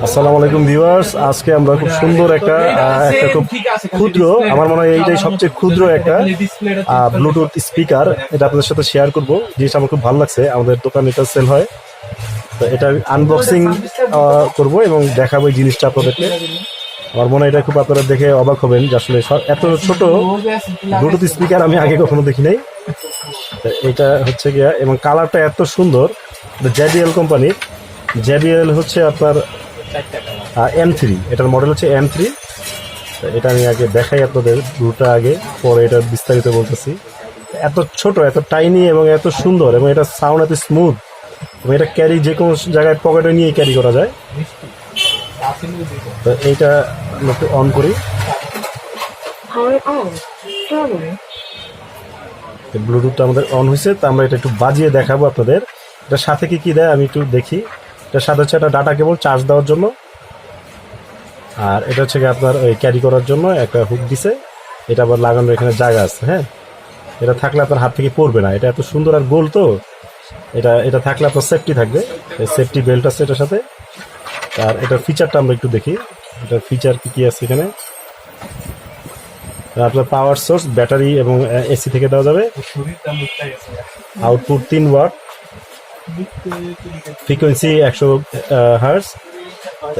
আসসালামু আলাইকুম ভিউয়ার্স, আজকে আমরা খুব সুন্দর একটা খুব ক্ষুদ্র, আমার মনে হয় এইটাই সবচেয়ে ক্ষুদ্র একটা ব্লুটুথ স্পিকার, এটা আপনাদের সাথে শেয়ার করব। জিনিসটা আমার খুব ভালো লাগছে, আমাদের দোকানে এটা সেল হয়, তো এটা আনবক্সিং করব এবং দেখাবো এই জিনিসটা আপনাদেরকে। আমার মনে হয় এটা খুব আপনারা দেখে অবাক হবেন যে আসলে এত ছোট ব্লুটুথ স্পিকার আমি আগে কখনো দেখি নাই। এটা হচ্ছে গিয়া এবং কালারটা এত সুন্দর, JBL কোম্পানির। JBL হচ্ছে আপনার M3, এটার মডেল হচ্ছে M3। এটা আমি আগে দেখাই আপনাদের ব্লুটা আগে, পরে এটা বিস্তারিত বলতেছি। এত ছোট, এত টাইনি এবং এত সুন্দর, এবং এটা সাউন্ড এত স্মুথ, এবং এটা ক্যারি যে কোনো জায়গায় পকেটে নিয়ে ক্যারি করা যায়। তো এইটা আমরা একটু অন করি, ব্লুটুথটা আমাদের অন হয়েছে। তো আমরা এটা একটু বাজিয়ে দেখাবো আপনাদের। এটার সাথে কি কি দেয় আমি একটু দেখি। এটার সাথে হচ্ছে একটা ডাটা কেবল চার্জ দেওয়ার জন্য, আর এটা হচ্ছে কি আপনার ওই ক্যারি করার জন্য একটা হুক দিছে। এটা আবার লাগানোর এখানে জায়গা আছে। হ্যাঁ, এটা থাকলে আপনার হাত থেকে পড়বে না। এটা এত সুন্দর আর গোল, তো এটা থাকলে আপনার সেফটি থাকবে। সেফটি বেল্ট আছে এটার সাথে। আর এটার ফিচারটা আমরা একটু দেখি, এটার ফিচার কি কি আছে এখানে। আপনার পাওয়ার সোর্স, ব্যাটারি এবং এসি থেকে দেওয়া যাবে। Output 3 watt, frequency 100 hertz.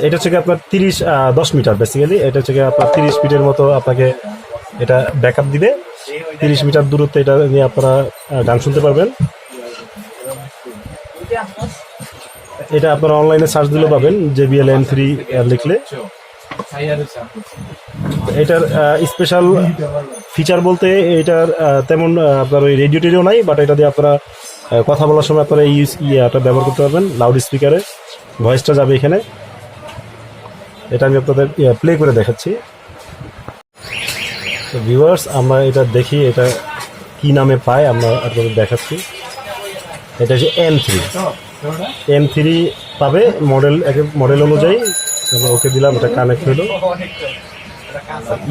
এটা হচ্ছে আপনার 10 মিটার বেসিক্যালি। এটা হচ্ছে আপনার 30 ফিটের মতো আপনাকে এটা ব্যাকআপ দিবে। 30 মিটার দূরত্বে এটা নিয়ে আপনারা গান শুনতে পারবেন। এটা আপনারা অনলাইনে সার্চ দিলেও পাবেন, JBL M3 লিখলে। এটার স্পেশাল ফিচার বলতে এটার তেমন আপনার ওই রেডিও টেডিও নাই, বাট এটা দিয়ে আপনারা কথা বলার সময় আপনারা এই এটা ব্যবহার করতে পারবেন। লাউড স্পিকারে ভয়েসটা যাবে এখানে। এটা আমি আপনাদের প্লে করে দেখাচ্ছি। তো ভিউয়ার্স, আমরা এটা দেখি এটা কি নামে পায়, আমরা আপনাদের দেখাচ্ছি। এটা হচ্ছে M3 পাবে মডেল অনুযায়ী। ওকে দিলাম, এটা কানেক্ট হলো।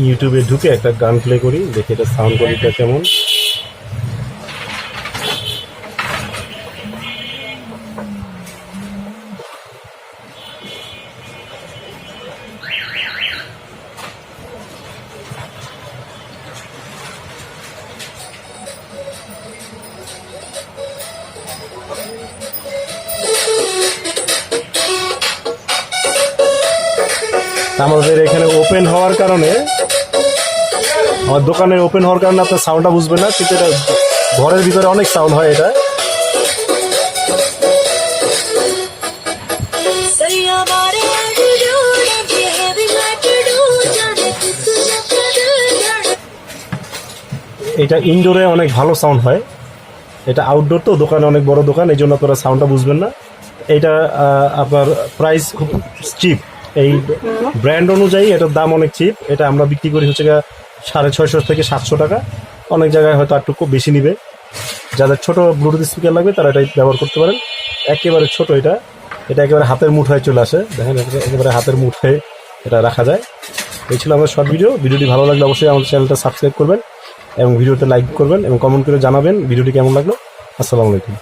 ইউটিউবে ঢুকে একটা গান প্লে করি, দেখি এটা সাউন্ড কোয়ালিটিটা কেমন। আমাদের এখানে ওপেন হওয়ার কারণে, আমার দোকানের ওপেন হওয়ার কারণে আপনার সাউন্ডটা বুঝবে না, কিন্তু এটা ঘরের ভিতরে অনেক সাউন্ড হয়। এটা এটা ইনডোরে অনেক ভালো সাউন্ড হয়। এটা আউটডোর, তো দোকানে অনেক বড় দোকান, এই জন্য আপনারা সাউন্ডটা বুঝবেন না। এটা আপনার প্রাইস খুব চিপ, এই ব্র্যান্ড অনুযায়ী এটার দাম অনেক চিপ। এটা আমরা বিক্রি করি হচ্ছে 650 থেকে 700 টাকা। অনেক জায়গায় হয়তো একটু খুব বেশি নিবে। যাদের ছোট ব্লুটুথ স্পিকার লাগবে তারা এটাই ব্যবহার করতে পারেন। একেবারে ছোট, এটা একেবারে হাতের মুঠোয় চলে আসে। দেখেন, একেবারে হাতের মুঠোয় এটা রাখা যায়। এই ছিল আমাদের শর্ট ভিডিওটি ভালো লাগলে অবশ্যই আমাদের চ্যানেলটা সাবস্ক্রাইব করবেন এবং ভিডিওতে লাইক করবেন এবং কমেন্ট করে জানাবেন ভিডিওটি কেমন লাগলো। আসসালামু আলাইকুম।